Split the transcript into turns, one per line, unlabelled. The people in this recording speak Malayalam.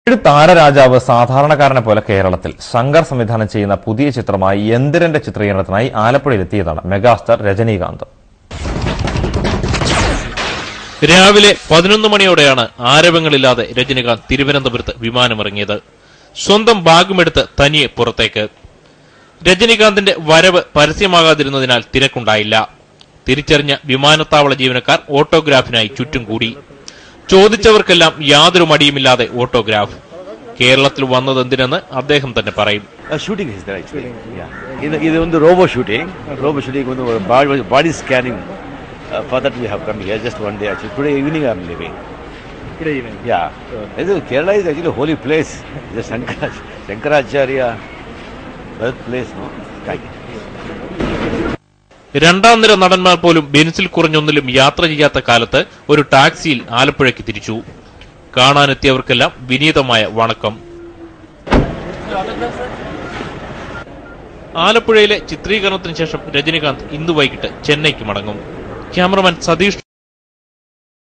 ഒരു താരരാജാവ് സാധാരണക്കാരനെ പോലെ കേരളത്തിൽ ശങ്കർ സംവിധാനം ചെയ്യുന്ന പുതിയ ചിത്രമായി യന്ത്രന്റെ ചിത്രീകരണത്തിനായി ആലപ്പുഴയിലെത്തിയതാണ് മെഗാസ്റ്റാർ രജനീകാന്ത്.
രാവിലെ 11 മണിയോടെയാണ് ആരവങ്ങളില്ലാതെ രജനീകാന്ത് തിരുവനന്തപുരത്ത് വിമാനമിറങ്ങിയത്. സ്വന്തം ബാഗുമെടുത്ത് തനിയെ പുറത്തേക്ക്. രജനീകാന്തിന്റെ വരവ് പരസ്യമാകാതിരുന്നതിനാൽ തിരക്കുണ്ടായില്ല. തിരിച്ചറിഞ്ഞ വിമാനത്താവള ജീവനക്കാർ ഓട്ടോഗ്രാഫിനായി ചുറ്റും കൂടി. ചോദിച്ചവർക്കെല്ലാം യാതൊരു മടിയുമില്ലാതെ ഓട്ടോഗ്രാഫ്. കേരളത്തിൽ വന്നത് എന്തിനെന്ന് അദ്ദേഹം തന്നെ പറയും.
Body scanning. For that we have come here just one day actually. Today evening I am leaving.
Today evening?
Yeah. Kerala is actually a holy place. It's a Shankaracharya birthplace, no?
രണ്ടാം നിര നടന്മാർ പോലും ബെൻസിൽ കുറഞ്ഞൊന്നിലും യാത്ര ചെയ്യാത്ത കാലത്ത് ഒരു ടാക്സിയിൽ ആലപ്പുഴയ്ക്ക് തിരിച്ചു. കാണാനെത്തിയവർക്കെല്ലാം വിനീതമായ വണക്കം. ആലപ്പുഴയിലെ ചിത്രീകരണത്തിന് ശേഷം രജനീകാന്ത് ഇന്ന് വൈകിട്ട് ചെന്നൈക്ക് മടങ്ങും. ക്യാമറമാൻ സതീഷ്